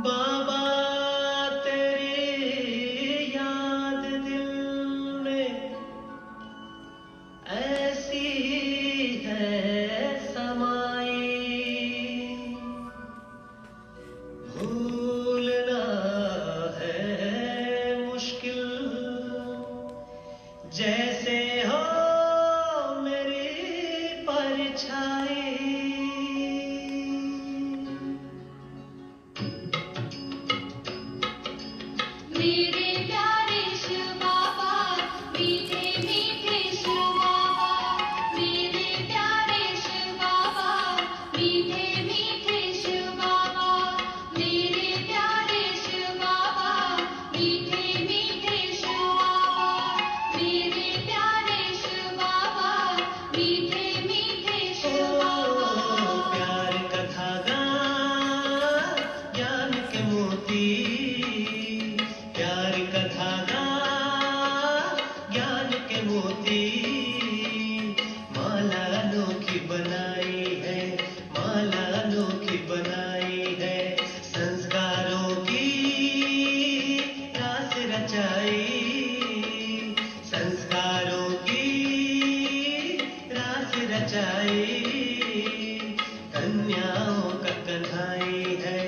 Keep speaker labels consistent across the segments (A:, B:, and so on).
A: बाबा तेरी याद दिल में ऐसी है समाई, भूलना है मुश्किल जैसे हो मेरी परछाई।
B: मेरे प्यारे शिव बाबा, मीठे मीठे शिव बाबा, मेरे प्यारे शिव बाबा, मीठे मीठे शिव बाबा, मेरे प्यारे शिव बाबा, मीठे मीठे शिव बाबा, मेरे प्यारे शिव बाबा, मीठे मीठे शिव बाबा।
A: प्यार का धागा ज्ञान के मोती, प्यार का धागा ज्ञान के मोती, माला अनोखी बनाई है, माला अनोखी बनाई है, संस्कारों की रास रचाई, संस्कारों की रास रचाई, कन्याओं का कन्हाई है,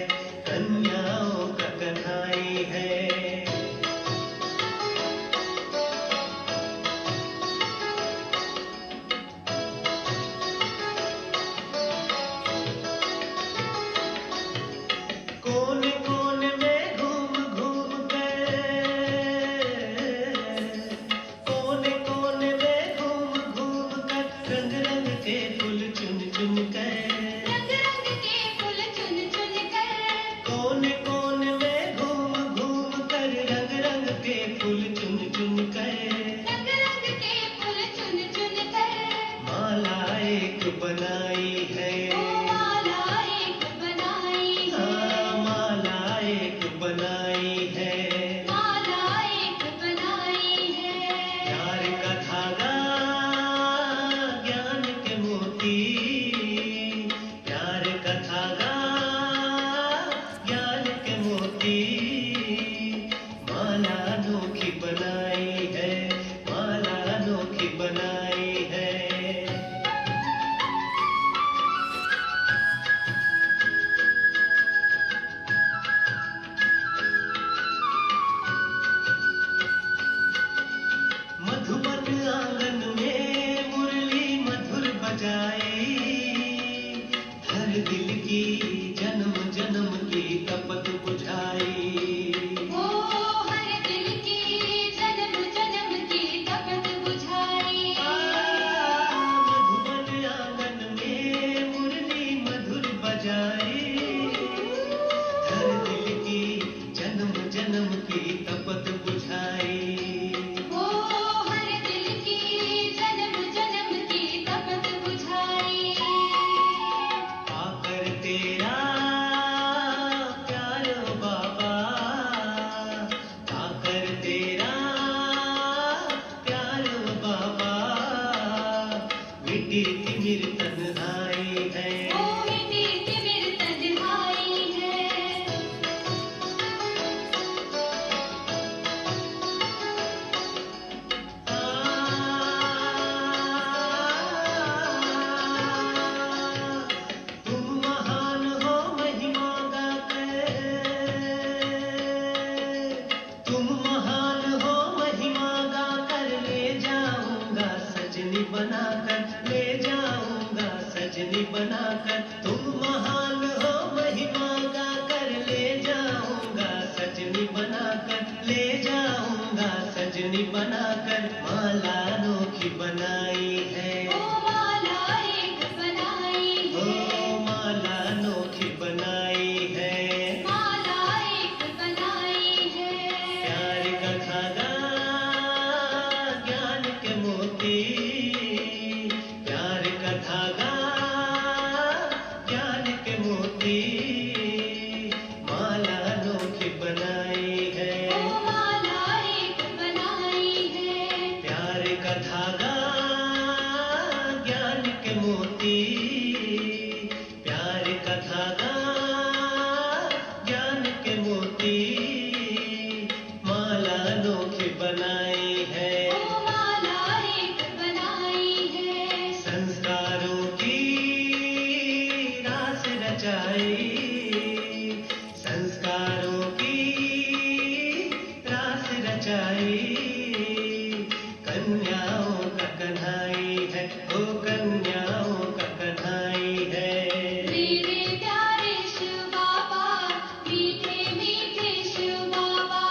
A: कन्याओं का कन्हाई है। कोने कोने में घूम घूम कर, कोने कोने में घूम घूम कर, रंग रंग के फूल चुन चुन कर,
B: रंग रंग के फूल चुन चुन कर,
A: कोने कोने में घूम घूम कर, रंग रंग के फूल चुन चुन कर,
B: रंग रंग के फूल चुन चुन कर,
A: माला एक बनाई है,
B: ओ माला एक बनाई है,
A: हाँ, माला एक बनाई है,
B: माला एक बनाई है।
A: प्यार का धागा ज्ञान के मोती, प्यार का धागा ज्ञान के मोती, माला अनोखी बनाई है, माला अनोखी बनाई है। मधुबन आंगन में मुरली मधुर बजाई, हर दिल की जन्म जन्म की तपत बुझाई,
B: ओ हर दिल की जन्म जन्म की तपत बुझाई।
A: मधुबन आंगन में मुरली मधुर बजाई, हर दिल की जन्म जन्म की तपत बुझाई,
B: ओ हर दिल की जन्म जन्म की तपत बुझाई।
A: आकर तेरा प्यार ओ बाबा, आकर तेरा प्यार ओ बाबा, मिट्टी की मेरी तन्हाई है,
B: ओ मिटी की मेरी तन्हाई है।
A: तुम महान हो महिमा गाकर, तुम महान हो महिमा गाकर, ले जाऊंगा सजनी बनाकर, ले जाऊंगा सजनी बनाकर, तुम महान हो महिमा गाकर, ले जाऊंगा सजनी बनाकर, ले जाऊंगा सजनी बनाकर, माला अनोखी बनाई है,
B: ओ माला एक बनाई
A: ओ
B: है,
A: माला अनोखी बनाई है,
B: माला एक बनाई है।
A: प्यार का धागा ज्ञान के मोती, प्यार का धागा ज्ञान के मोती, माला अनोखी बनाई है,
B: ओ माला एक बनाई है,
A: प्यार का धागा ज्ञान के मोती, प्यार का धागा ज्ञान के वो कन्याओं का कन्हाई है।
B: मेरे प्यारे शिव बाबा, मीठे मीठे शिव बाबा,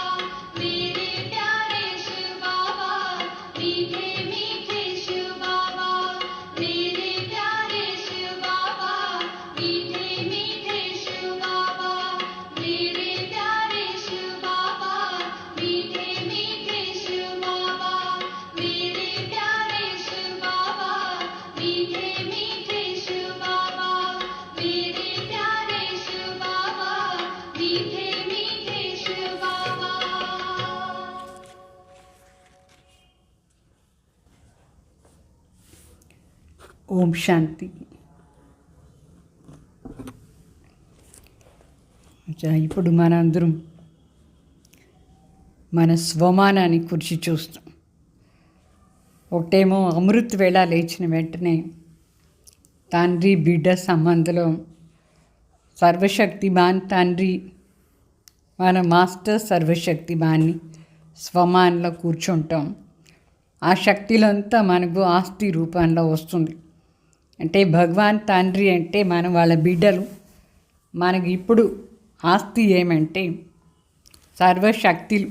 B: मेरे प्यारे शिव बाबा, मीठे मीठे शिव बाबा, मेरे प्यारे शिव बाबा, मीठे मीठे शिव बाबा, मेरे प्यारे शिव बाबा, मीठे मीठे शिव बाबा, मेरे प्यारे शिव बाबा, मीठे मीठे शिव बाबा, मेरे प्यारे शिव बाबा, मीठे मीठे शिव बाबा।
C: ఓం శాంతి. ఇప్పుడు మనందరం మన స్వమానాన్ని కుర్చీ చూస్తాం. ఒకటేమో అమృత్ వేళ లేచిన వెంటనే తండ్రి బిడ్డ సంబంధంలో సర్వశక్తిమాన్ తండ్రి మన మాస్టర్ సర్వశక్తిమాన్ని స్వమాన్లో కూర్చుంటాం. ఆ శక్తిలంతా మనకు ఆస్తి రూపంలో వస్తుంది. అంటే భగవాన్ తండ్రి అంటే మనం వాళ్ళ బిడ్డలు. మనకి ఇప్పుడు ఆస్తి ఏమంటే సర్వశక్తులు.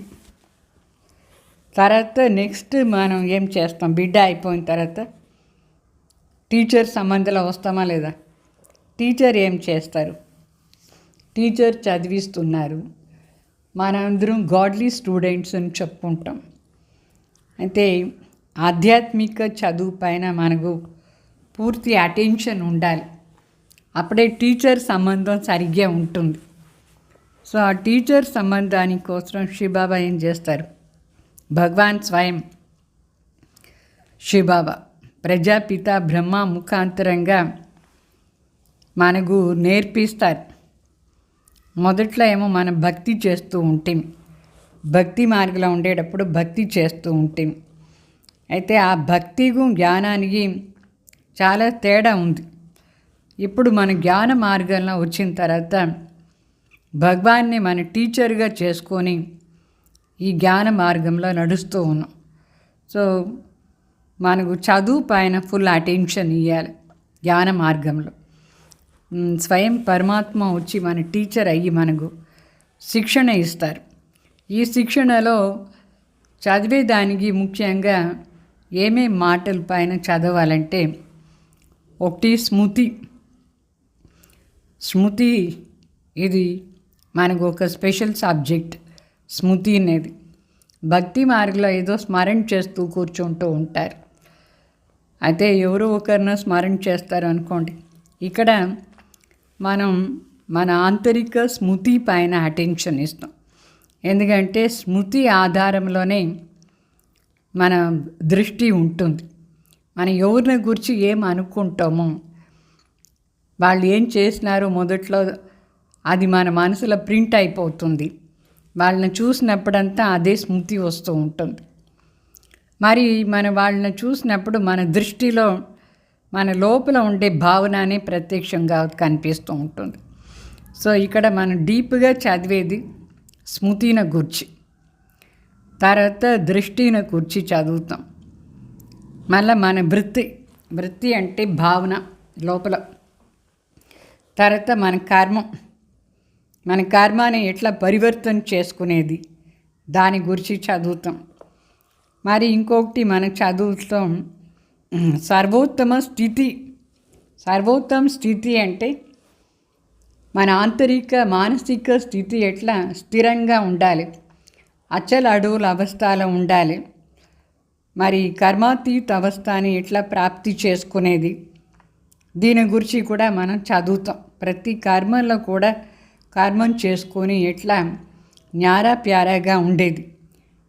C: తర్వాత నెక్స్ట్ మనం ఏం చేస్తాం, బిడ్డ అయిపోయిన తర్వాత టీచర్ సంబంధంలో వస్తామా లేదా? టీచర్ ఏం చేస్తారు? టీచర్ చదివిస్తున్నారు. మనందరం గాడ్లీ స్టూడెంట్స్ అని చెప్పుకుంటాం. అయితే ఆధ్యాత్మిక చదువు పైన మనకు పూర్తి అటెన్షన్ ఉండాలి. అప్పుడే టీచర్ సంబంధం సరిగ్గా ఉంటుంది. సో ఆ టీచర్ సంబంధాని కోసం శివబాబా ఏం చేస్తారు? భగవాన్ స్వయం శివబాబా ప్రజాపిత బ్రహ్మ ముఖాంతరంగా మనకు నేర్పిస్తారు. మొదట్లో ఏమో మనం భక్తి చేస్తూ ఉంటాం. భక్తి మార్గంలో ఉండేటప్పుడు భక్తి చేస్తూ ఉంటాం. అయితే ఆ భక్తికు జ్ఞానానికి చాలా తేడా ఉంది. ఇప్పుడు మన జ్ఞాన మార్గంలో వచ్చిన తర్వాత భగవాన్ని మన టీచర్గా చేసుకొని ఈ జ్ఞాన మార్గంలో నడుస్తూ ఉన్నాం. సో మనకు చదువు పైన ఫుల్ అటెన్షన్ ఇవ్వాలి. జ్ఞాన మార్గంలో స్వయం పరమాత్మ వచ్చి మన టీచర్ అయ్యి మనకు శిక్షణ ఇస్తారు. ఈ శిక్షణలో చదివేదానికి ముఖ్యంగా ఏమేం మాటల పైన చదవాలంటే, ఒకటి స్మృతి ఇది మనకు ఒక స్పెషల్ సబ్జెక్ట్. స్మృతి అనేది భక్తి మార్గంలో ఏదో స్మరణ చేస్తూ కూర్చుంటూ ఉంటారు. అయితే ఎవరో ఒకరిని స్మరణ చేస్తారు అనుకోండి. ఇక్కడ మనం మన ఆంతరిక స్మృతి పైన అటెన్షన్ ఇస్తాం. ఎందుకంటే స్మృతి ఆధారంలోనే మన దృష్టి ఉంటుంది. మనం ఎవరిని గురించి ఏం అనుకుంటామో, వాళ్ళు ఏం చేసినారో మొదట్లో అది మన మనసులో ప్రింట్ అయిపోతుంది. వాళ్ళని చూసినప్పుడంతా అదే స్మృతి వస్తూ ఉంటుంది. మరి వాళ్ళని చూసినప్పుడు మన దృష్టిలో మన లోపల ఉండే భావననే ప్రత్యక్షంగా కనిపిస్తూ ఉంటుంది. సో ఇక్కడ మనం డీప్గా చదివేది స్మృతిన గురించి, తర్వాత దృష్టిన గురించి చదువుతాం. మళ్ళీ మన వృత్తి అంటే భావన లోపల. తర్వాత మన కర్మని ఎట్లా పరివర్తన చేసుకునేది దాని గురించి చదువుతాం. మరి ఇంకొకటి మన చదువుతాం సర్వోత్తమ స్థితి అంటే మన ఆంతరిక మానసిక స్థితి ఎట్లా స్థిరంగా ఉండాలి, అచల అడవుల అవస్థలో ఉండాలి. మరి కర్మాతీత అవస్థని ఎట్లా ప్రాప్తి చేసుకునేది దీని గురించి కూడా మనం చదువుతాం. ప్రతి కర్మలో కూడా కర్మం చేసుకొని ఎట్లా న్యారా ప్యారాగా ఉండేది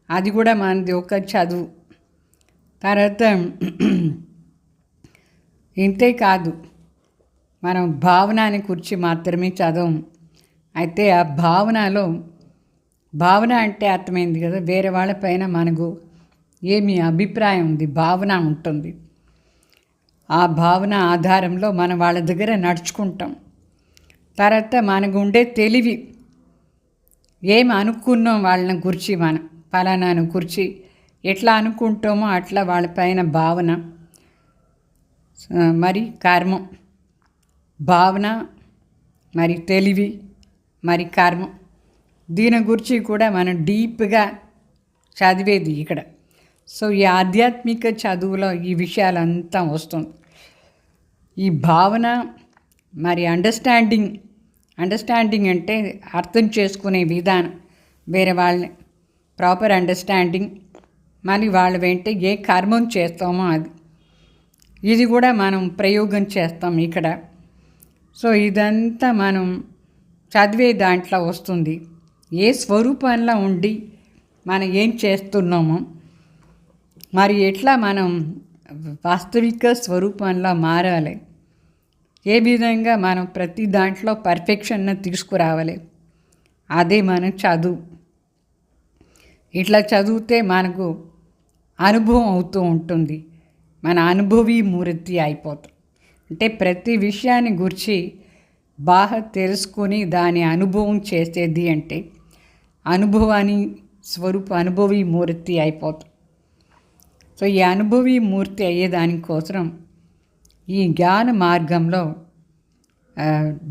C: అది కూడా మనది ఒక చదువు. తర్వాత ఇంతే కాదు, మనం భావనని గురించి మాత్రమే చదవం. అయితే ఆ భావన అంటే అర్థమైంది కదా, వేరే వాళ్ళపైన మనకు ఏమి అభిప్రాయం ఉంది, భావన ఉంటుంది. ఆ భావన ఆధారంలో మనం వాళ్ళ దగ్గర నడుచుకుంటాం. తర్వాత మనకు ఉండే తెలివి, ఏం అనుకున్నాం వాళ్ళని గురించి, మనం ఫలానాను గురించి ఎట్లా అనుకుంటామో అట్లా వాళ్ళపైన భావన. మరి కర్మం, భావన, మరి తెలివి, మరి కర్మం. దీని గురించి కూడా మనం డీప్గా చదివేది ఇక్కడ. సో ఈ ఆధ్యాత్మిక చదువులో ఈ విషయాలంతా వస్తుంది. ఈ భావన మరి అండర్స్టాండింగ్ అంటే అర్థం చేసుకునే విధానం, వేరే వాళ్ళని ప్రాపర్ అండర్స్టాండింగ్, మళ్ళీ వాళ్ళ వెంట ఏ కర్మం చేస్తామో అది, ఇది కూడా మనం ప్రయోగం చేస్తాం ఇక్కడ. సో ఇదంతా మనం చదివే దాంట్లో వస్తుంది. ఏ స్వరూపంలో ఉండి మనం ఏం చేస్తున్నామో, మరి ఎట్లా మనం వాస్తవిక స్వరూపంలో మారాలి, ఏ విధంగా మనం ప్రతి దాంట్లో పర్ఫెక్షన్ను తీసుకురావాలి, అదే మన చదువు. ఇట్లా చదివితే మనకు అనుభవం అవుతూ ఉంటుంది, మన అనుభవీ మూర్తి అయిపోతాం. అంటే ప్రతి విషయాన్ని గురించి బాగా తెలుసుకొని దాని అనుభవం చేసేది అంటే అనుభవాన్ని అనుభవీ మూర్తి అయిపోతాం. సో ఈ అనుభవీ మూర్తి అయ్యేదానికోసం ఈ జ్ఞాన మార్గంలో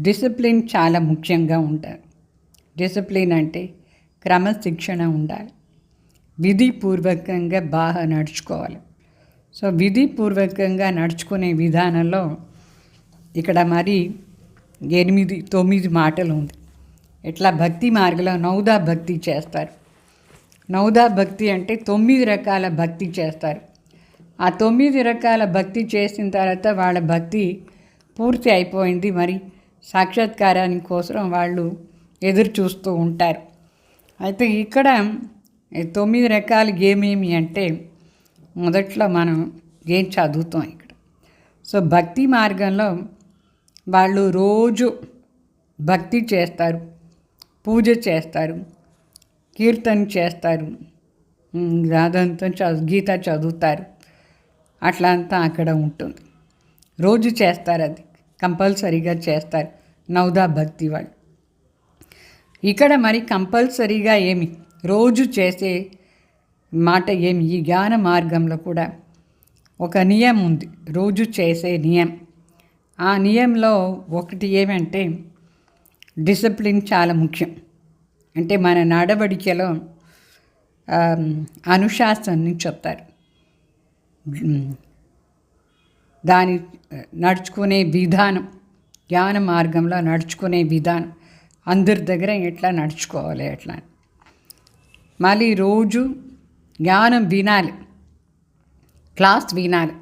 C: డిసిప్లిన్ చాలా ముఖ్యంగా ఉంటుంది. డిసిప్లిన్ అంటే క్రమశిక్షణ ఉండాలి, విధిపూర్వకంగా బాగా నడుచుకోవాలి. సో విధిపూర్వకంగా నడుచుకునే విధానంలో ఇక్కడ మరి 8-9 మాటలు ఉంది. ఇట్లా భక్తి మార్గంలో నౌదా భక్తి చేస్తారు. నౌదా భక్తి అంటే 9 రకాల భక్తి చేస్తారు. ఆ 9 రకాల భక్తి చేసిన తర్వాత వాళ్ళ భక్తి పూర్తి అయిపోయింది, మరి సాక్షాత్కారానికి కోసం వాళ్ళు ఎదురు చూస్తూ ఉంటారు. అయితే ఇక్కడ 9 రకాలు ఏమేమి అంటే మొదట్లో మనం ఏం చదువుతాం ఇక్కడ. సో భక్తి మార్గంలో వాళ్ళు రోజు భక్తి చేస్తారు, పూజ చేస్తారు, కీర్తన చేస్తారు, అదంతా గీత చదువుతారు, అట్లా అంతా అక్కడ ఉంటుంది. రోజు చేస్తారు, అది కంపల్సరీగా చేస్తారు నౌదా భక్తి వాళ్ళు. ఇక్కడ మరి కంపల్సరీగా ఏమి రోజు చేసే మాట ఏమి, ఈ జ్ఞాన మార్గంలో కూడా ఒక నియమం ఉంది, రోజు చేసే నియమం. ఆ నియమంలో ఒకటి ఏమంటే డిసిప్లిన్ చాలా ముఖ్యం. అంటే మన నడవడికలో అనుశాసనని చెప్తారు. దాని నడుచుకునే విధానం, జ్ఞాన మార్గంలో నడుచుకునే విధానం, అందరి దగ్గర ఎట్లా నడుచుకోవాలి ఎట్లా. మళ్ళీ రోజు జ్ఞానం వినాలి, క్లాస్ వినాలి.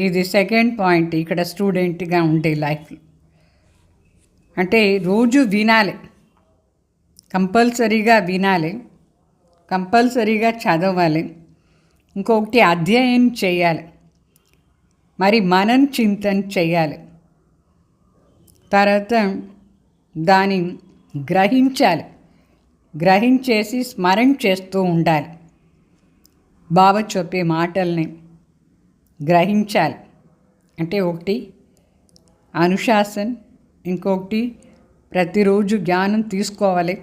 C: ఇది సెకండ్ పాయింట్ ఇక్కడ స్టూడెంట్గా ఉండే లైఫ్లో. అంటే రోజు వినాలి, కంపల్సరీగా వినాలి, కంపల్సరీగా చదవాలి. ఇంకొకటి అధ్యయనం చేయాలి, మరి మనం చింతన చేయాలి. తర్వాత దాన్ని గ్రహించాలి, గ్రహించేసి స్మరణ చేస్తూ ఉండాలి. బాబా చెప్పే మాటల్ని గ్రహించాలి. అంటే ఒకటి అనుశాసన్, ఇంకొకటి ప్రతిరోజు జ్ఞానం తీసుకోవాలి,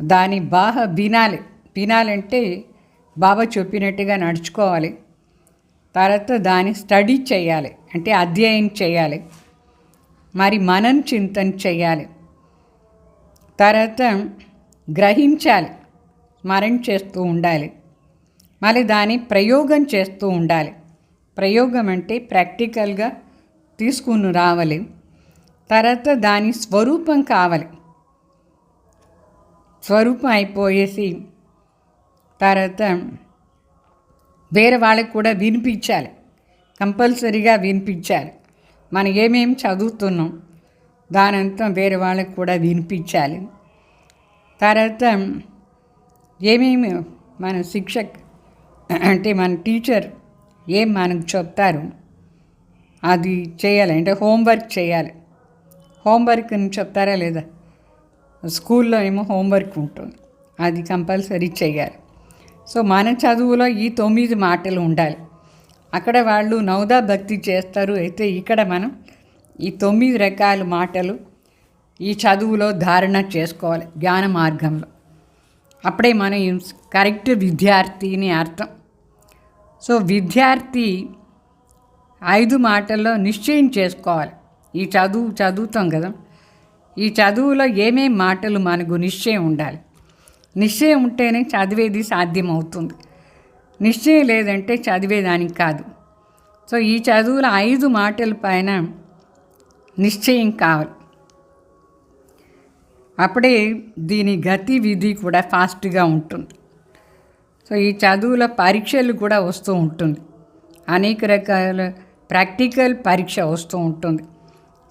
C: దాన్ని బాగా వినాలంటే బాబా చెప్పినట్టుగా నడుచుకోవాలి. తర్వాత దాన్ని స్టడీ చేయాలి, అంటే అధ్యయనం చేయాలి, మరి మనం చింతన చేయాలి. తర్వాత గ్రహించాలి, స్మరణ చేస్తూ ఉండాలి, మళ్ళీ దాన్ని ప్రయోగం చేస్తూ ఉండాలి. ప్రయోగం అంటే ప్రాక్టికల్గా తీసుకుని రావాలి. తర్వాత దాని స్వరూపం కావాలి, స్వరూపం అయిపోయేసి తర్వాత వేరే వాళ్ళకి కూడా వినిపించాలి, కంపల్సరీగా వినిపించాలి. మనం ఏమేమి చదువుతున్నాం దానంతా వేరే వాళ్ళకి కూడా వినిపించాలి. తర్వాత ఏమేమి మన శిక్షక్ అంటే మన టీచర్ ఏం మనకు చెప్తారు అది చేయాలి. అంటే హోంవర్క్ చేయాలి. హోంవర్క్ చెప్తారా లేదా, స్కూల్లో ఏమో హోంవర్క్ ఉంటుంది, అది కంపల్సరీ చేయాలి. సో మన చదువులో ఈ 9 మాటలు ఉండాలి. అక్కడ వాళ్ళు నౌదా భక్తి చేస్తారు, అయితే ఇక్కడ మనం ఈ 9 రకాల మాటలు ఈ చదువులో ధారణ చేసుకోవాలి జ్ఞాన మార్గంలో. అప్పుడే మనం కరెక్ట్ విద్యార్థిని అర్థం. సో విద్యార్థి 5 మాటల్లో నిశ్చయం చేసుకోవాలి. ఈ చదువుతాం కదా, ఈ చదువులో ఏమేం మాటలు మనకు నిశ్చయం ఉండాలి. నిశ్చయం ఉంటేనే చదివేది సాధ్యమవుతుంది. నిశ్చయం లేదంటే చదివేదానికి కాదు. సో ఈ చదువులో 5 మాటల పైన నిశ్చయం కావాలి. అప్పుడే దీని గతి విధి కూడా ఫాస్ట్గా ఉంటుంది. సో ఈ చదువుల పరీక్షలు కూడా వస్తూ ఉంటుంది. అనేక రకాల ప్రాక్టికల్ పరీక్ష వస్తూ ఉంటుంది.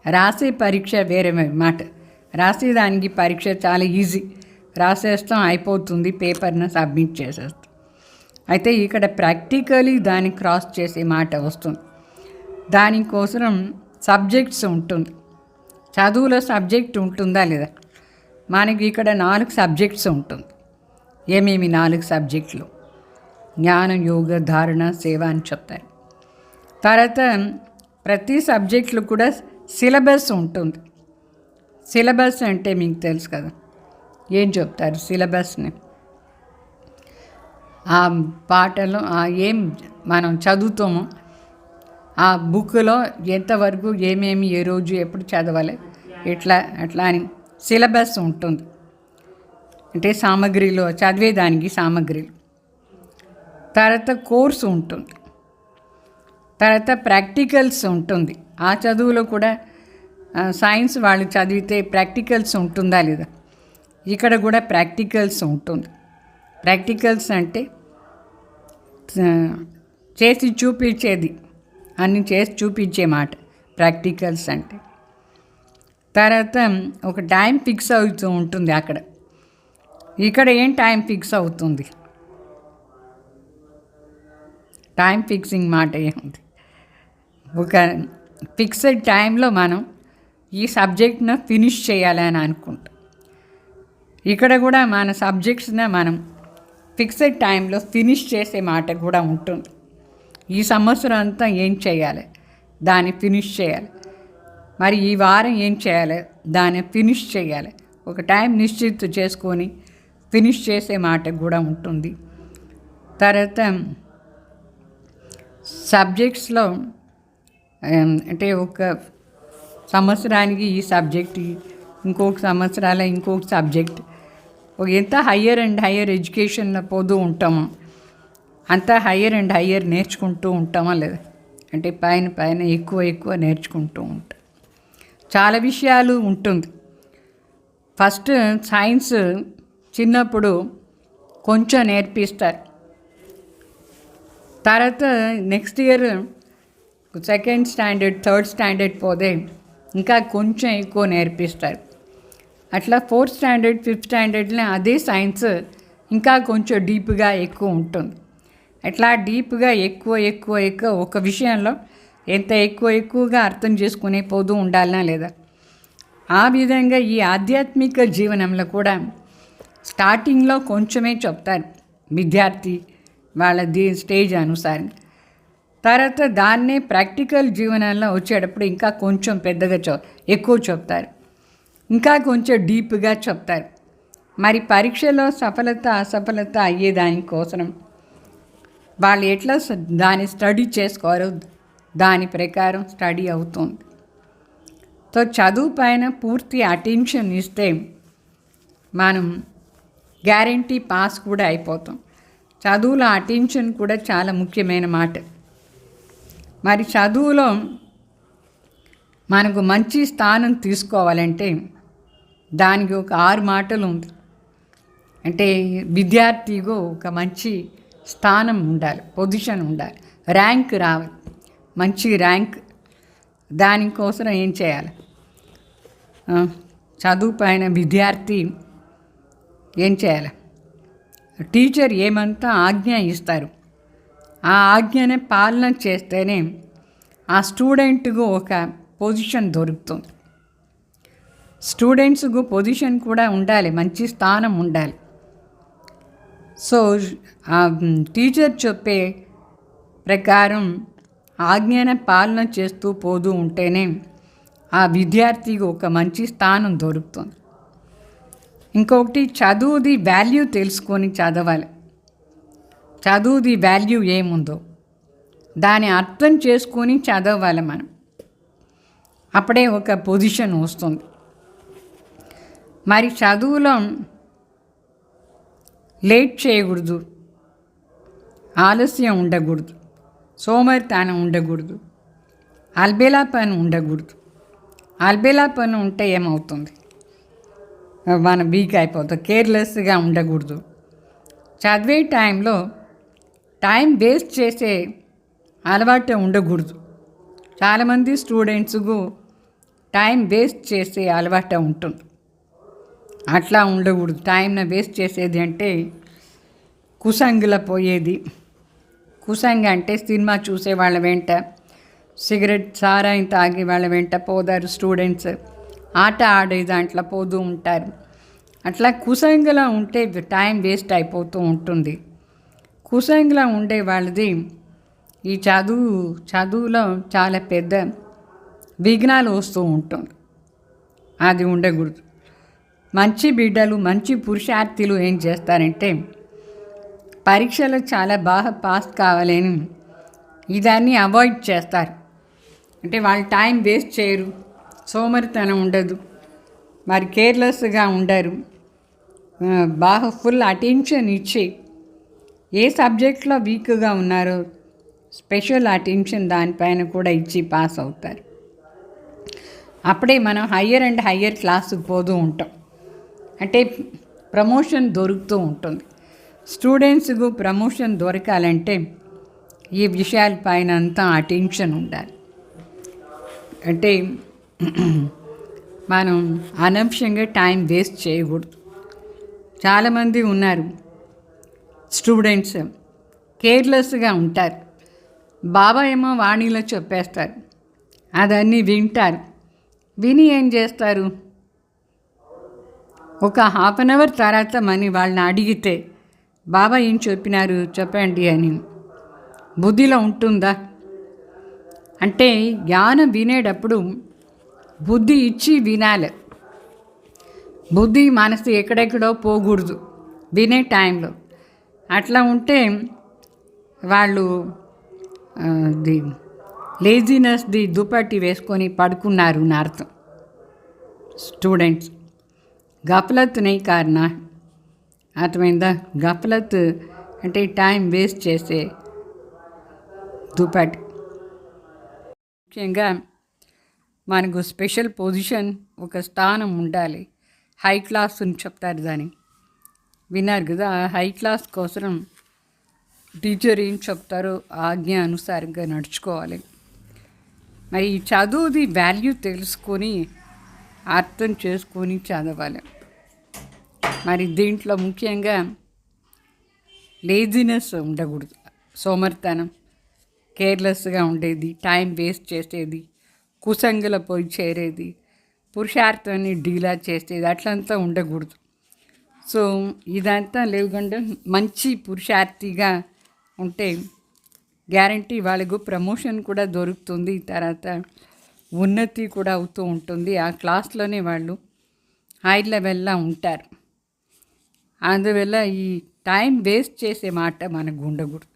C: రాసే పరీక్ష వేరే మాట. రాసేదానికి పరీక్ష చాలా ఈజీ, రాసేస్తాం అయిపోతుంది, పేపర్ను సబ్మిట్ చేసేస్తాం. అయితే ఇక్కడ ప్రాక్టికలీ దాన్ని క్రాస్ చేసే మాట వస్తుంది. దానికోసం సబ్జెక్ట్స్ ఉంటుంది. చదువులో సబ్జెక్ట్ ఉంటుందా లేదా? మనకి ఇక్కడ 4 సబ్జెక్ట్స్ ఉంటుంది. ఏమేమి 4 సబ్జెక్టులు? జ్ఞానం, యోగ, ధారణ, సేవ అని చెప్తారు. తర్వాత ప్రతి సబ్జెక్టులు కూడా సిలబస్ ఉంటుంది. సిలబస్ అంటే మీకు తెలుసు కదా, ఏం చెప్తారు సిలబస్ని? ఆ పాటలో ఏం మనం చదువుతామో ఆ బుక్లో ఎంతవరకు ఏమేమి ఏ రోజు ఎప్పుడు చదవాలి అట్లా అని సిలబస్ ఉంటుంది. అంటే సామగ్రిలో చదివేదానికి సామగ్రిలు. తర్వాత కోర్సు ఉంటుంది. తర్వాత ప్రాక్టికల్స్ ఉంటుంది. ఆ చదువులో కూడా సైన్స్ వాళ్ళు చదివితే ప్రాక్టికల్స్ ఉంటుందా లేదా? ఇక్కడ కూడా ప్రాక్టికల్స్ ఉంటుంది. ప్రాక్టికల్స్ అంటే చేసి చూపించేది, అన్ని చేసి చూపించే మాట ప్రాక్టికల్స్ అంటే. తర్వాత ఒక టైం ఫిక్స్ అవుతూ ఉంటుంది అక్కడ. ఇక్కడ ఏం టైం ఫిక్స్ అవుతుంది? టైం ఫిక్సింగ్ మాట ఏముంది? ఒక ఫిక్స్డ్ టైంలో మనం ఈ సబ్జెక్ట్ను ఫినిష్ చేయాలని అనుకుంటాం. ఇక్కడ కూడా మన సబ్జెక్ట్స్ని మనం ఫిక్స్డ్ టైంలో ఫినిష్ చేసే మాట కూడా ఉంటుంది. ఈ సంవత్సరం అంతా ఏం చేయాలి, దాన్ని ఫినిష్ చేయాలి. మరి ఈ వారం ఏం చేయాలి, దాన్ని ఫినిష్ చేయాలి. ఒక టైం నిశ్చిత చేసుకొని ఫినిష్ చేసే మాట కూడా ఉంటుంది. తర్వాత సబ్జెక్ట్స్లో అంటే ఒక సంవత్సరానికి ఈ సబ్జెక్ట్, ఇంకొక సంవత్సరాల ఇంకొక సబ్జెక్ట్. ఎంత హయ్యర్ అండ్ హయ్యర్ ఎడ్యుకేషన్లో పోతూ ఉంటామో అంత హయ్యర్ అండ్ హయ్యర్ నేర్చుకుంటూ ఉంటామా లేదా? అంటే పైన ఎక్కువ నేర్చుకుంటూ ఉంటాం. చాలా విషయాలు ఉంటుంది. ఫస్ట్ సైన్స్ చిన్నప్పుడు కొంచెం నేర్పిస్తారు. తర్వాత next year second standard, third standard పోతే ఇంకా కొంచెం ఎక్కువ నేర్పిస్తారు. అట్లా 4th స్టాండర్డ్, 5th స్టాండర్డ్లో అదే సైన్స్ ఇంకా కొంచెం డీప్గా ఎక్కువ ఉంటుంది. అట్లా డీప్గా ఎక్కువ ఒక విషయంలో ఎంత ఎక్కువగా అర్థం చేసుకునే పోతూ ఉండాలనా లేదా? ఆ విధంగా ఈ ఆధ్యాత్మిక జీవనంలో కూడా స్టార్టింగ్లో కొంచెమే చెప్తారు విద్యార్థి వాళ్ళ స్టేజ్ అనుసారం. తర్వాత దాన్నే ప్రాక్టికల్ జీవనంలో వచ్చేటప్పుడు ఇంకా కొంచెం పెద్దగా ఎక్కువ చెప్తారు, ఇంకా కొంచెం డీప్గా చెప్తారు. మరి పరీక్షలో సఫలత అసఫలత అయ్యేదానికోసం వాళ్ళు ఎట్లా దాన్ని స్టడీ చేసుకోవాలో దాని ప్రకారం స్టడీ అవుతుంది. సో చదువు పైన పూర్తి అటెన్షన్ ఇస్తే మనం గ్యారంటీ పాస్ కూడా అయిపోతాం. చదువులో అటెన్షన్ కూడా చాలా ముఖ్యమైన మాట. మరి చదువులో మనకు మంచి స్థానం తీసుకోవాలంటే దానికి ఒక 6 మాటలు ఉంది. అంటే విద్యార్థిగా ఒక మంచి స్థానం ఉండాలి, పొజిషన్ ఉండాలి, ర్యాంక్ రావాలి, మంచి ర్యాంక్. దానికోసం ఏం చేయాలి? చదువు పైన విద్యార్థి ఏం చేయాలి? టీచర్ ఏమంతా ఆజ్ఞ ఇస్తారు ఆ ఆజ్ఞనే పాలన చేస్తేనే ఆ స్టూడెంట్కు ఒక పొజిషన్ దొరుకుతుంది. స్టూడెంట్స్కు పొజిషన్ కూడా ఉండాలి, మంచి స్థానం ఉండాలి. సో ఆ టీచర్ చెప్పే ప్రకారం ఆజ్ఞాన పాలన చేస్తూ పోతూ ఉంటేనే ఆ విద్యార్థికి ఒక మంచి స్థానం దొరుకుతుంది. ఇంకొకటి చదువుది వాల్యూ తెలుసుకొని చదవాలి. చదువుది వాల్యూ ఏముందో దాన్ని అర్థం చేసుకొని చదవాలి మనం. అప్పుడే ఒక పొజిషన్ వస్తుంది. మరి చదువులో లేట్ చేయకూడదు, ఆలస్యం ఉండకూడదు, సోమరితనం ఉండకూడదు, అల్బేలా పని ఉండకూడదు. అల్బేలా పని ఉంటే ఏమవుతుంది, మనం వీక్ అయిపోతాం. కేర్లెస్గా ఉండకూడదు. చదివే టైంలో టైం వేస్ట్ చేసే అలవాటు ఉండకూడదు. చాలామంది స్టూడెంట్స్కు టైం వేస్ట్ చేసే అలవాటు ఉంటుంది. అట్లా ఉండకూడదు. టైంని వేస్ట్ చేసేది అంటే కుసంగుల పోయేది. కుసంగ అంటే సినిమా చూసే వాళ్ళ వెంట, సిగరెట్ సారాయి తాగే వాళ్ళ వెంట పోదారు స్టూడెంట్స్. ఆట ఆడే దాంట్లో పోతూ ఉంటారు. అట్లా కుసంగులా ఉంటే టైం వేస్ట్ అయిపోతూ ఉంటుంది. కుసంగులా ఉండే వాళ్ళది ఈ చదువులో చాలా పెద్ద విఘ్నాలు వస్తూ ఉంటుంది. అది ఉండకూడదు. మంచి బిడ్డలు, మంచి పురుషార్థులు ఏం చేస్తారంటే పరీక్షలు చాలా బాగా పాస్ కావాలని ఇదాన్ని అవాయిడ్ చేస్తారు. అంటే వాళ్ళు టైం వేస్ట్ చేయరు, సోమరితనం ఉండదు, మరి కేర్లెస్గా ఉండరు. బాగా ఫుల్ అటెన్షన్ ఇచ్చి ఏ సబ్జెక్ట్లో వీక్గా ఉన్నారో స్పెషల్ అటెన్షన్ దానిపైన కూడా ఇచ్చి పాస్ అవుతారు. అప్పుడే మనం హయ్యర్ అండ్ హయ్యర్ క్లాసుకు పోతూ ఉంటాం. అంటే ప్రమోషన్ దొరుకుతూ ఉంటుంది. స్టూడెంట్స్కు ప్రమోషన్ దొరకాలంటే ఈ విషయాలపైన అంతా అటెన్షన్ ఉండాలి. అంటే మనం అనవసరంగా టైం వేస్ట్ చేయకూడదు. చాలామంది ఉన్నారు స్టూడెంట్స్ కేర్లెస్గా ఉంటారు. బాబా ఏమో వాణిలో చెప్పేస్తారు, అదన్నీ వింటారు. విని ఏం చేస్తారు, ఒక హాఫ్ అన్ అవర్ తర్వాత వాళ్ళని అడిగితే బాబా ఏం చెప్పినారు చెప్పండి అని బుద్ధిలో ఉంటుందా? అంటే జ్ఞానం వినేటప్పుడు బుద్ధి ఇచ్చి వినాలి. బుద్ధి మనసు ఎక్కడెక్కడో పోకూడదు వినే టైంలో. అట్లా ఉంటే వాళ్ళు లేజినెస్ది దుప్పటి వేసుకొని పడుకున్నారు అని అర్థం. స్టూడెంట్స్ గఫలత్ नहीं करना, అర్థమైందా? గఫలత్ అంటే టైం వేస్ట్ చేసే దుప్పటి. ముఖ్యంగా మనకు స్పెషల్ పొజిషన్, ఒక స్థానం ఉండాలి. హై క్లాస్ అని చెప్తారు దాన్ని, విన్నారు కదా. ఆ హై క్లాస్ కోసం టీచర్ ఏం చెప్తారో ఆజ్ఞ అనుసారంగా నడుచుకోవాలి. మరి ఈ చదువుది వాల్యూ తెలుసుకొని అర్థం చేసుకొని చదవాలి. మరి దీంట్లో ముఖ్యంగా లేజినెస్ ఉండకూడదు, సోమర్తనం, కేర్లెస్గా ఉండేది, టైం వేస్ట్ చేసేది, కుసంగుల పోయి చేరేది, పురుషార్థాన్ని డీలా చేసేది అట్లంతా ఉండకూడదు. సో ఇదంతా లేకుండా మంచి పురుషార్థిగా ఉంటే గ్యారంటీ వాళ్ళకు ప్రమోషన్ కూడా దొరుకుతుంది, తర్వాత ఉన్నతి కూడా అవుతూ ఉంటుంది. ఆ క్లాస్లోనే వాళ్ళు హై లెవెల్లో ఉంటారు. అందువల్ల ఈ టైం వేస్ట్ చేసే మాట మనకు ఉండకూడదు.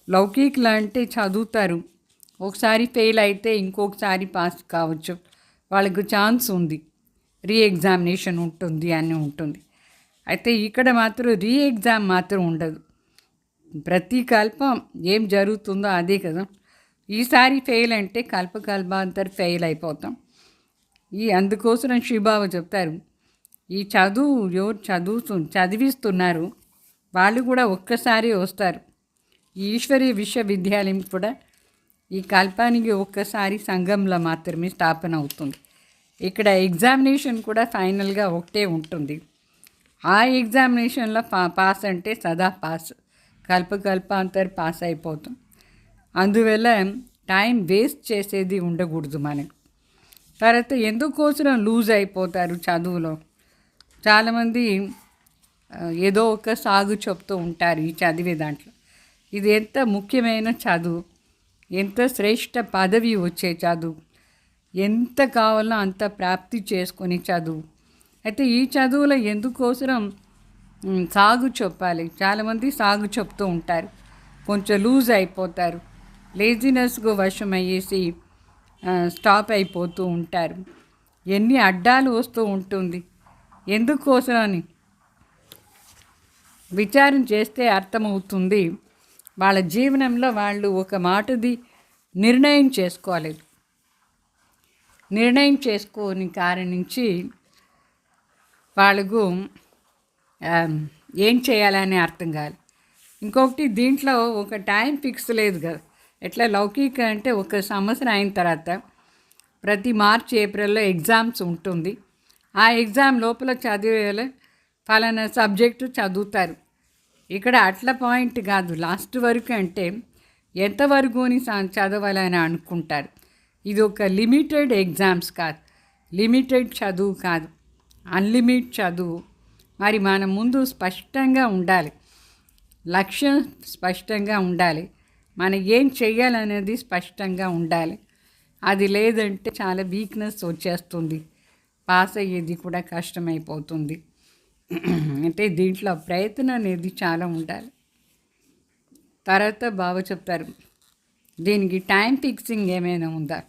C: లౌకికులు అంటే చదువుతారు, ఒకసారి ఫెయిల్ అయితే ఇంకొకసారి పాస్ కావచ్చు, వాళ్ళకు ఛాన్స్ ఉంది, రీ ఎగ్జామినేషన్ ఉంటుంది అని ఉంటుంది. అయితే ఇక్కడ మాత్రం రీ ఎగ్జామ్ మాత్రం ఉండదు. ప్రతి కల్పం ఏం జరుగుతుందో అదే కదా. ఈసారి ఫెయిల్ అంటే కల్పకల్పాంతరం ఫెయిల్ అయిపోతాం. అందుకోసం శివబాబా చెప్తారు, ఈ చదువు ఎవరు చదివిస్తున్నారు వాళ్ళు కూడా ఒక్కసారి వస్తారు. ఈశ్వరీయ విశ్వవిద్యాలయం కూడా ఈ కల్పానికి ఒక్కసారి సంఘంలో మాత్రమే స్థాపన అవుతుంది. ఇక్కడ ఎగ్జామినేషన్ కూడా ఫైనల్గా ఒకటే ఉంటుంది. ఆ ఎగ్జామినేషన్లో పాస్ అంటే సదా పాస్, కల్పకల్పాంతరం పాస్ అయిపోతాం. అందువల్ల టైం వేస్ట్ చేసేది ఉండకూడదు మనకు. తర్వాత ఎందుకోసం లూజ్ అయిపోతారు చదువులో. చాలామంది ఏదో ఒక సాగు చెప్తూ ఉంటారు ఈ చదివే దాంట్లో. ఇది ఎంత ముఖ్యమైన చదువు, ఎంత శ్రేష్ఠ పదవి వచ్చే చదువు, ఎంత కావాలో అంత ప్రాప్తి చేసుకునే చదువు. అయితే ఈ చదువులో ఎందుకోసం సాగు చెప్పాలి. చాలామంది సాగు చెప్తూ ఉంటారు, కొంచెం లూజ్ అయిపోతారు. లేజినెస్కు వశమయ్యేసి స్టాప్ అయిపోతూ ఉంటారు. ఎన్ని అడ్డాలు వస్తూ ఉంటుంది, ఎందుకోసమని విచారం చేస్తే అర్థమవుతుంది. వాళ్ళ జీవనంలో వాళ్ళు ఒక మాటది నిర్ణయం చేసుకోలేదు. నిర్ణయం చేసుకోని కారణించి వాళ్ళకు ఏం చేయాలని అర్థం కాదు. ఇంకొకటి దీంట్లో ఒక టైం ఫిక్స్ లేదు కదా. ఎట్లా లౌకిక అంటే ఒక సంవత్సరం అయిన తర్వాత ప్రతి మార్చి ఏప్రిల్లో ఎగ్జామ్స్ ఉంటుంది. ఆ ఎగ్జామ్ లోపల చదివేలా ఫలానా సబ్జెక్టు చదువుతారు. ఇక్కడ అట్లా పాయింట్ కాదు. లాస్ట్ వరకు అంటే ఎంతవరకుని చదవాలని అనుకుంటారు. ఇది ఒక లిమిటెడ్ ఎగ్జామ్స్ కాదు, లిమిటెడ్ చదువు కాదు, అన్లిమిటెడ్ చదువు. మరి మన ముందు స్పష్టంగా ఉండాలి, లక్ష్యం స్పష్టంగా ఉండాలి, మనం ఏం చెయ్యాలనేది స్పష్టంగా ఉండాలి. అది లేదంటే చాలా వీక్నెస్ వచ్చేస్తుంది, పాస్ అయ్యేది కూడా కష్టమైపోతుంది. అంటే దీంట్లో ప్రయత్నం అనేది చాలా ఉండాలి. తర్వాత బాగా చెప్తారు, దీనికి టైం ఫిక్సింగ్ ఏమైనా ఉందా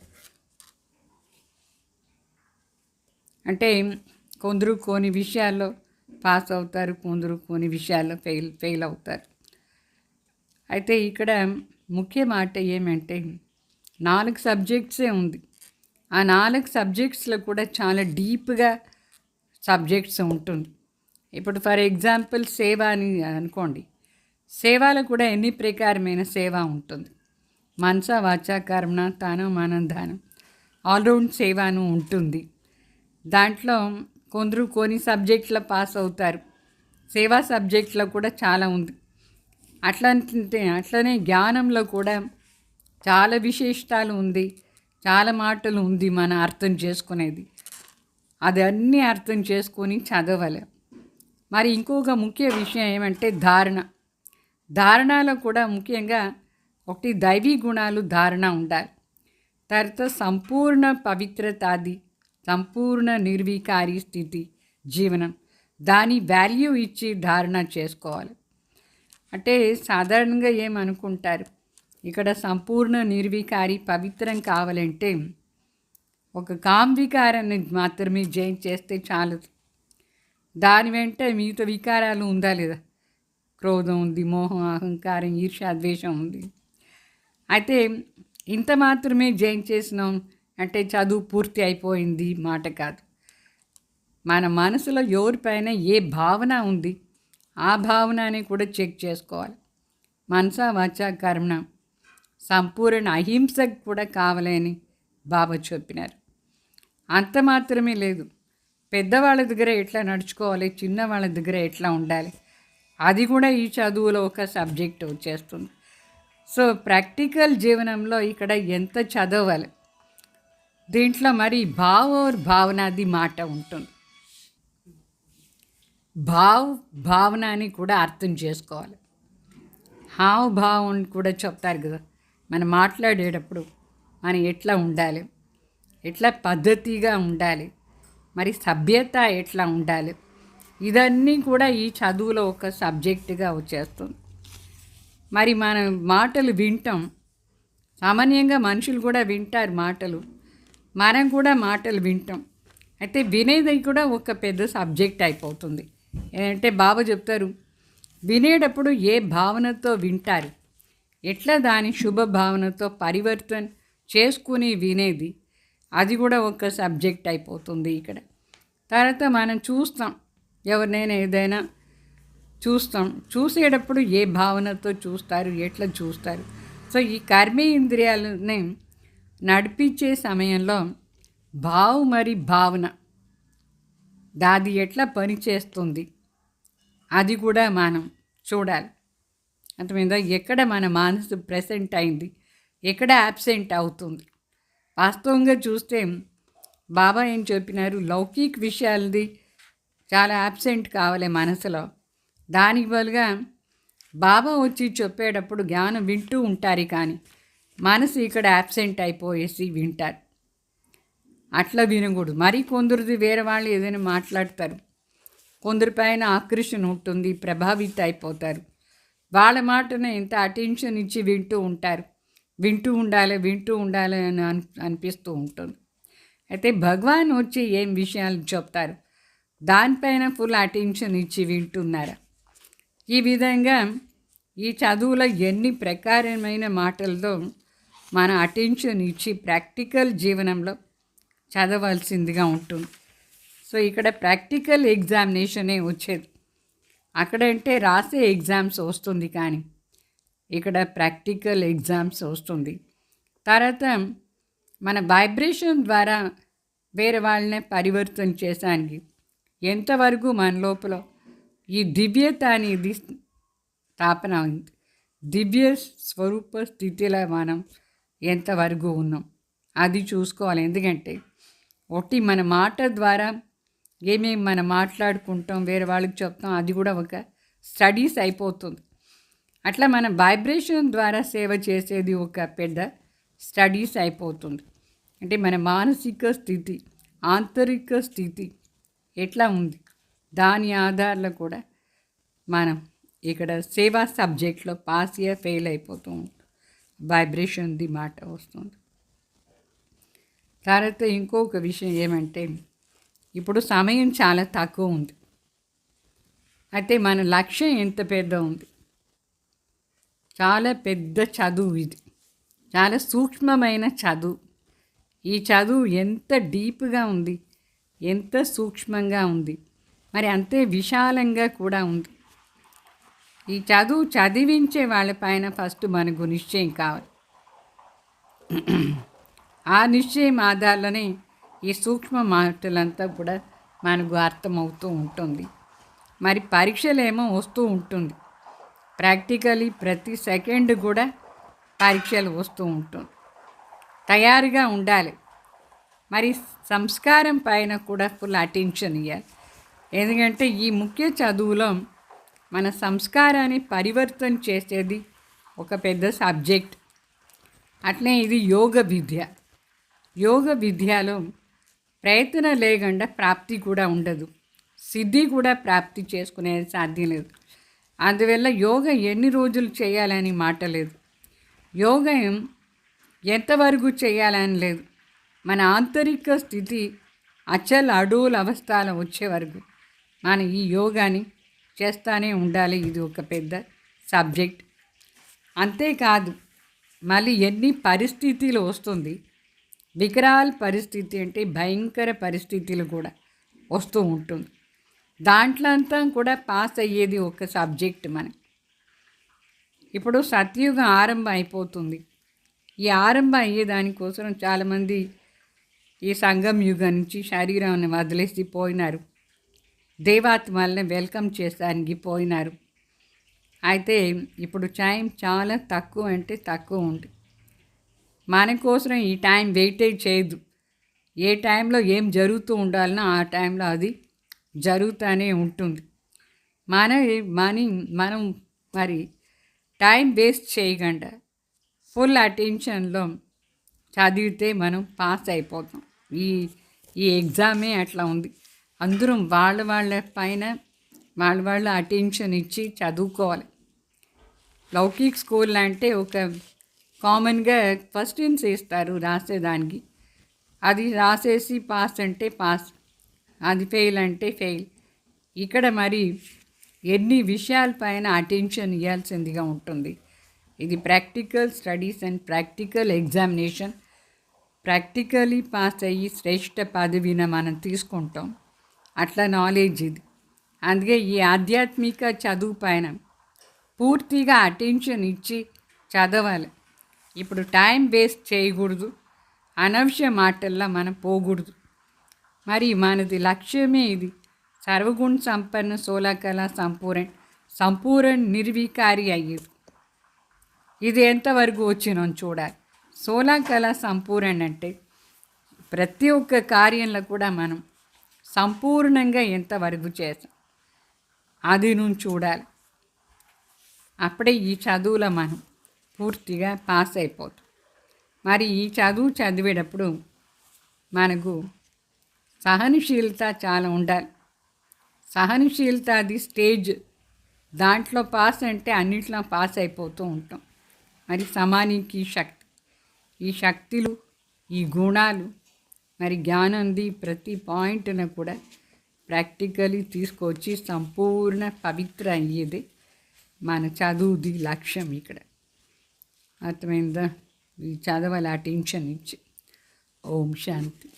C: అంటే కొందరు కొన్ని విషయాల్లో పాస్ అవుతారు, కొందరు కొన్ని విషయాల్లో ఫెయిల్ అవుతారు. అయితే ఇక్కడ ముఖ్య మాట ఏమంటే 4 సబ్జెక్ట్సే ఉంది. ఆ 4 సబ్జెక్ట్స్లో కూడా చాలా డీప్గా సబ్జెక్ట్స్ ఉంటుంది. ఇప్పుడు ఫర్ ఎగ్జాంపుల్ సేవ అని అనుకోండి. సేవలో కూడా ఎన్ని ప్రకారమైన సేవ ఉంటుంది. మనస వాచ కర్మణ తానం మనం దానం ఆల్రౌండ్ సేవను ఉంటుంది. దాంట్లో కొందరు కొన్ని సబ్జెక్టులో పాస్ అవుతారు. సేవా సబ్జెక్టులో కూడా చాలా ఉంది. అట్లనే జ్ఞానంలో కూడా చాలా విశేషాలు ఉంది, చాలా మాటలు ఉంది మన అర్థం చేసుకునేది. అది అన్నీ అర్థం చేసుకొని చదవాలి. మరి ఇంకొక ముఖ్య విషయం ఏమంటే ధారణలో కూడా ముఖ్యంగా ఒకటి దైవీ గుణాలు ధారణ ఉండాలి. తర్వాత సంపూర్ణ పవిత్రతాది, సంపూర్ణ నిర్వికారి స్థితి జీవనం, దాని వాల్యూ ఇచ్చి ధారణ చేసుకోవాలి. అంటే సాధారణంగా ఏమనుకుంటారు, ఇక్కడ సంపూర్ణ నిర్వికారి పవిత్రం కావాలంటే ఒక కామ్వికారాన్ని మాత్రమే జయం చేస్తే చాలు. దాని వెంట మిగతా వికారాలు ఉందా లేదా, క్రోధం ఉంది, మోహం, అహంకారం, ఈర్ష్య, ద్వేషం ఉంది. అయితే ఇంత మాత్రమే జయం చేసినాం అంటే చదువు పూర్తి అయిపోయింది మాట కాదు. మన మనసులో ఎవరిపైన ఏ భావన ఉంది ఆ భావనని కూడా చెక్ చేసుకోవాలి. మనస వాచ కర్మణ సంపూర్ణ అహింసకు కూడా కావాలని బాబా చెప్పినారు. అంత మాత్రమే లేదు, పెద్దవాళ్ళ దగ్గర ఎట్లా నడుచుకోవాలి, చిన్నవాళ్ళ దగ్గర ఎట్లా ఉండాలి, అది కూడా ఈ చదువులో ఒక సబ్జెక్ట్ వచ్చేస్తుంది. సో ప్రాక్టికల్ జీవనంలో ఇక్కడ ఎంత చదవాలి, దీంట్లో మరి భావనాది మాట ఉంటుంది. భావనని కూడా అర్థం చేసుకోవాలి. హావభావం కూడా చెప్తారు కదా, మనం మాట్లాడేటప్పుడు మనం ఎట్లా ఉండాలి, ఎట్లా పద్ధతిగా ఉండాలి, మరి సభ్యత ఎట్లా ఉండాలి, ఇదన్నీ కూడా ఈ చదువులో ఒక సబ్జెక్టుగా వచ్చేస్తుంది. మరి మన మాటలు వింటాం, సామాన్యంగా మనుషులు కూడా వింటారు మాటలు, మనం కూడా మాటలు వింటాం. అయితే వినేది కూడా ఒక పెద్ద సబ్జెక్ట్ అయిపోతుంది. ఏంటంటే బాబా చెప్తారు, వినేటప్పుడు ఏ భావనతో వింటారు, ఎట్లా దాని శుభ భావనతో పరివర్తన చేసుకుని వినేది, అది కూడా ఒక సబ్జెక్ట్ అయిపోతుంది ఇక్కడ. తర్వాత మనం చూస్తాం, ఎవరినైనా ఏదైనా చూసేటప్పుడు ఏ భావనతో చూస్తారు, ఎట్లా చూస్తారు. సో ఈ కర్మేంద్రియాలని నడిపించే సమయంలో మరి భావన దాది ఎట్లా పనిచేస్తుంది అది కూడా మనం చూడాలి. అంతమీద ఎక్కడ మన మనసు ప్రెసెంట్ అయింది, ఎక్కడ యాబ్సెంట్ అవుతుంది. వాస్తవంగా చూస్తే బాబా ఏం చెప్పినారు, లౌకిక విషయాలది చాలా యాబ్సెంట్ కావాలి మనసులో. దానికి బదులుగా బాబా వచ్చి చెప్పేటప్పుడు జ్ఞానం వింటూ ఉంటారు, కానీ మనసు ఇక్కడ యాబ్సెంట్ అయిపోయేసి వింటారు. అట్లా వినకూడదు. మరి కొందరిది వేరే వాళ్ళు ఏదైనా మాట్లాడతారు, కొందరిపైన ఆకర్షణ ఉంటుంది, ప్రభావిత అయిపోతారు. వాళ్ళ మాటనే ఎంత అటెన్షన్ ఇచ్చి వింటూ ఉంటారు. వింటూ ఉండాలి అని అనిపిస్తూ ఉంటుంది. అయితే భగవాన్ వచ్చి ఏం విషయాలు చెప్తారు దానిపైన ఫుల్ అటెన్షన్ ఇచ్చి వింటున్నారా? ఈ విధంగా ఈ చదువులో ఎన్ని ప్రకారమైన మాటలతో మన అటెన్షన్ ఇచ్చి ప్రాక్టికల్ జీవనంలో చదవాల్సిందిగా ఉంటుంది. సో ఇక్కడ ప్రాక్టికల్ ఎగ్జామినేషనే వచ్చేది. అక్కడంటే రాసే ఎగ్జామ్స్ వస్తుంది, కానీ ఇక్కడ ప్రాక్టికల్ ఎగ్జామ్స్ వస్తుంది. తర్వాత మన వైబ్రేషన్ ద్వారా వేరే వాళ్ళనే పరివర్తన చేసానికి ఎంతవరకు మన లోపల ఈ దివ్యత అనేది స్థాపన ఉంది, దివ్య స్వరూప స్థితిలో మనం ఎంతవరకు ఉన్నాం అది చూసుకోవాలి. ఎందుకంటే ఒకటి మన మాట ద్వారా ఏమేమి మనం మాట్లాడుకుంటాం, వేరే వాళ్ళకి చెప్తాం, అది కూడా ఒక స్టడీస్ అయిపోతుంది. అట్లా మన వైబ్రేషన్ ద్వారా సేవ చేసేది ఒక పెద్ద స్టడీస్ అయిపోతుంది. అంటే మన మానసిక స్థితి, ఆంతరిక స్థితి ఎట్లా ఉంది దాని ఆధారంలో కూడా మనం ఇక్కడ సేవా సబ్జెక్ట్లో పాస్ ఫెయిల్ అయిపోతూ ఉంటుంది. వైబ్రేషన్ది మాట వస్తుంది. తర్వాత ఇంకొక విషయం ఏమంటే ఇప్పుడు సమయం చాలా తక్కువ ఉంది. అయితే మన లక్ష్యం ఎంత పెద్ద ఉంది, చాలా పెద్ద చదువు ఇది, చాలా సూక్ష్మమైన చదువు. ఈ చదువు ఎంత డీప్గా ఉంది, ఎంత సూక్ష్మంగా ఉంది, మరి అంతే విశాలంగా కూడా ఉంది. ఈ చదువు చదివించే వాళ్ళపైన ఫస్ట్ మనకు నిశ్చయం కావాలి. ఆ నిశ్చయం ఆధారంలోనే ఈ సూక్ష్మ మాటలంతా కూడా మనకు అర్థమవుతూ ఉంటుంది. మరి పరీక్షలేమో వస్తూ ఉంటుంది, ప్రాక్టికలీ ప్రతి సెకండ్ కూడా పరీక్షలు వస్తూ ఉంటుంది. తయారుగా ఉండాలి. మరి సంస్కారం పైన కూడా ఫుల్ అటెన్షన్ ఇవ్వాలి. ఎందుకంటే ఈ ముఖ్య చదువులో మన సంస్కారాన్ని పరివర్తన చేసేది ఒక పెద్ద సబ్జెక్ట్. అట్లే ఇది యోగ విద్య. యోగ విద్యలో ప్రయత్నం లేకుండా ప్రాప్తి కూడా ఉండదు, సిద్ధి కూడా ప్రాప్తి చేసుకునేది సాధ్యం లేదు. అందువల్ల యోగ ఎన్ని రోజులు చేయాలని మాట లేదు, యోగం ఎంతవరకు చేయాలని లేదు. మన ఆంతరిక స్థితి అచల్ అడోల్ అవస్థలో వచ్చే వరకు మనం ఈ యోగాని చేస్తూనే ఉండాలి. ఇది ఒక పెద్ద సబ్జెక్ట్. అంతేకాదు మళ్ళీ ఎన్ని పరిస్థితులు వస్తుంది, వికరాల పరిస్థితి అంటే భయంకర పరిస్థితులు కూడా వస్తూ ఉంటుంది. దాంట్లో అంతా కూడా పాస్ అయ్యేది ఒక సబ్జెక్ట్ మనకి. ఇప్పుడు సత్యుగం ఆరంభం అయిపోతుంది. ఈ ఆరంభం అయ్యేదానికోసం చాలామంది ఈ సంగం యుగం నుంచి శరీరాన్ని వదిలేసి పోయినారు, దేవాత్మల్ని వెల్కమ్ చేసానికి పోయినారు. అయితే ఇప్పుడు టైం చాలా తక్కువ అంటే తక్కువ ఉంది. మన కోసం ఈ టైం వెయిటేజ్ చేయదు. ఏ టైంలో ఏం జరుగుతూ ఉండాలనో ఆ టైంలో అది జరుగుతూనే ఉంటుంది. మనం మరి టైం వేస్ట్ చేయకుండా ఫుల్ అటెన్షన్లో చదివితే మనం పాస్ అయిపోతాం. ఈ ఎగ్జామే అట్లా ఉంది. అందరూ వాళ్ళ పైన వాళ్ళ అటెన్షన్ ఇచ్చి చదువుకోవాలి. లౌకిక్ స్కూల్ అంటే ఒక కామన్గా ఫస్ట్ ఇన్స్ ఇస్తారు రాసేదానికి, అది రాసేసి పాస్ అంటే పాస్, అది ఫెయిల్ అంటే ఫెయిల్. ఇక్కడ మరి ఎన్ని విషయాలపైన అటెన్షన్ ఇవ్వాల్సిందిగా ఉంటుంది. ఇది practical studies and practical examination. Practically pass అయ్యి శ్రేష్ఠ పదవిని మనం తీసుకుంటాం. అట్లా నాలెడ్జ్ ఇది. అందుకే ఈ ఆధ్యాత్మిక చదువు పైన పూర్తిగా అటెన్షన్ ఇచ్చి చదవాలి. ఇప్పుడు టైం వేస్ట్ చేయకూడదు, అనవసర మాటల్లో మనం పోకూడదు. మరి మనది లక్ష్యమే ఇది. సర్వగుణ సంపన్న సోలాకళ సంపూర్ణ నిర్వికారి అయ్యేది. ఇది ఎంతవరకు వచ్చినాం చూడాలి. సోలాకళ సంపూర్ణ అంటే ప్రతి ఒక్క కార్యంలో కూడా మనం సంపూర్ణంగా ఎంతవరకు చేసాం అది నుంచి చూడాలి. అప్పుడే ఈ చదువులో మనం పూర్తిగా పాస్ అయిపోతాం. మరి ఈ చదువు చదివేటప్పుడు మనకు సహనశీలత చాలా ఉండాలి. సహనశీలత అది స్టేజ్, దాంట్లో పాస్ అంటే అన్నిట్లో పాస్ అయిపోతూ ఉంటాం. మరి సమానికి శక్తి, ఈ శక్తులు, ఈ గుణాలు, మరి జ్ఞానంది ప్రతి పాయింట్ను కూడా ప్రాక్టికలీ తీసుకొచ్చి సంపూర్ణ పవిత్ర అయ్యేది మన చదువుది లక్ష్యం. ఇక్కడ అర్థమైందా? ఈ చదవాలి అటెన్షన్ ఇచ్చి. ఓం శాంతి.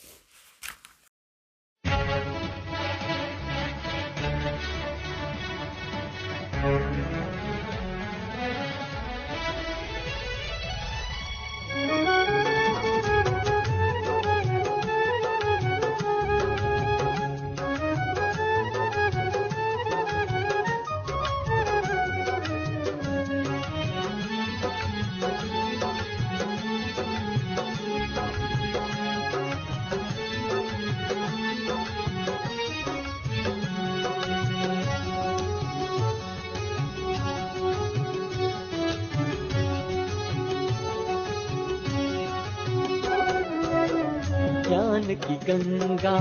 D: ज्ञान की गंगा,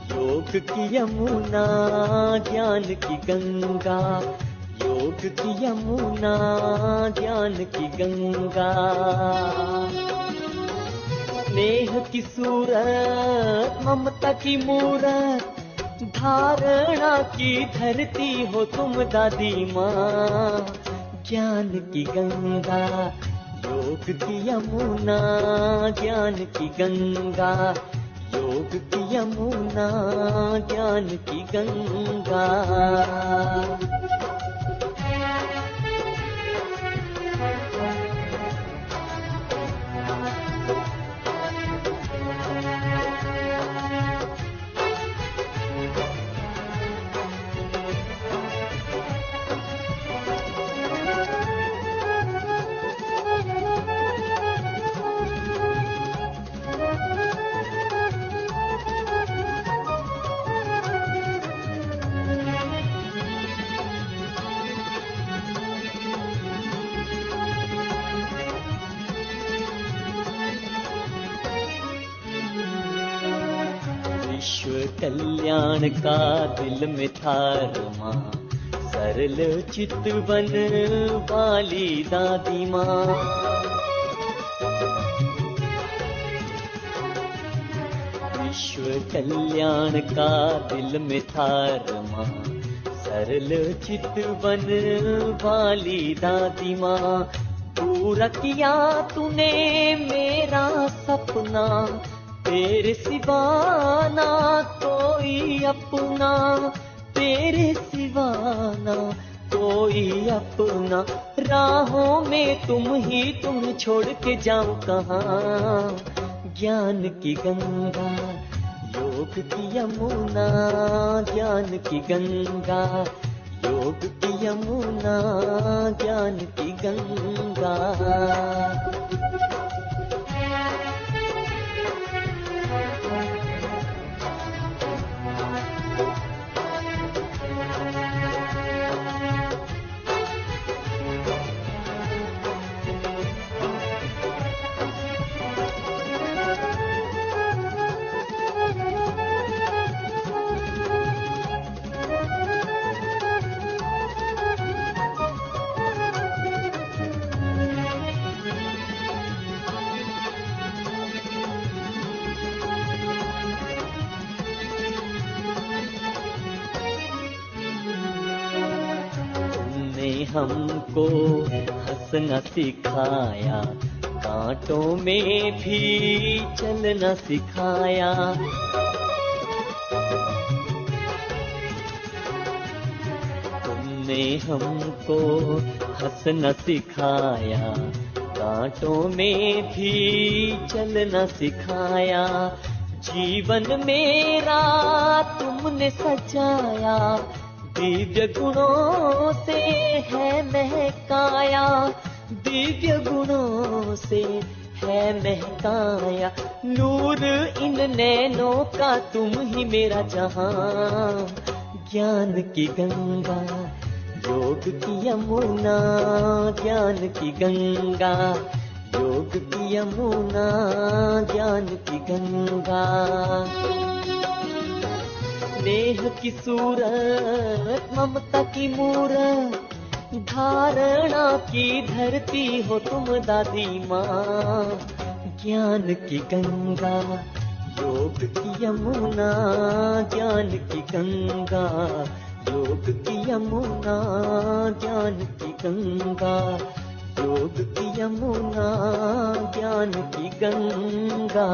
D: योग की यमुना, ज्ञान की गंगा, योग की यमुना, ज्ञान की गंगा। स्नेह की सूरत, ममता की मूरत, धारणा की धरती हो तुम दादी माँ। ज्ञान की गंगा, योग की यमुना, ज्ञान की गंगा, योग की यमुना, ज्ञान की गंगा। विश्व कल्याण का दिल में था रमा, सरल चितवन वाली दादी माँ। विश्व कल्याण का दिल में था रमा, सरल चितवन वाली दादी माँ। पूरा किया तूने मेरा सपना, तेरे सिवाना कोई अपना, तेरे सिवाना कोई अपना। राहों में तुम छोड़ के जाऊं कहाँ। ज्ञान की गंगा, योग की यमुना, ज्ञान की गंगा, योग की यमुना, ज्ञान की गंगा। हमको हंसना सिखाया, कांटों में भी चलना सिखाया। तुमने हमको हंसना सिखाया, कांटों में भी चलना सिखाया। जीवन मेरा तुमने सजाया, दिव्य गुणों से है महकाया, दिव्य गुणों से है महकाया। नूर इन नैनों का तुम ही मेरा जहां। ज्ञान की गंगा, योग की यमुना, ज्ञान की गंगा, योग की यमुना, ज्ञान की गंगा। स्नेह की सूरत, ममता की मूरत, धारणा की धरती हो तुम दादी माँ। ज्ञान की गंगा, योग की यमुना, ज्ञान की गंगा, योग की यमुना, ज्ञान की गंगा, योग की यमुना, ज्ञान की गंगा।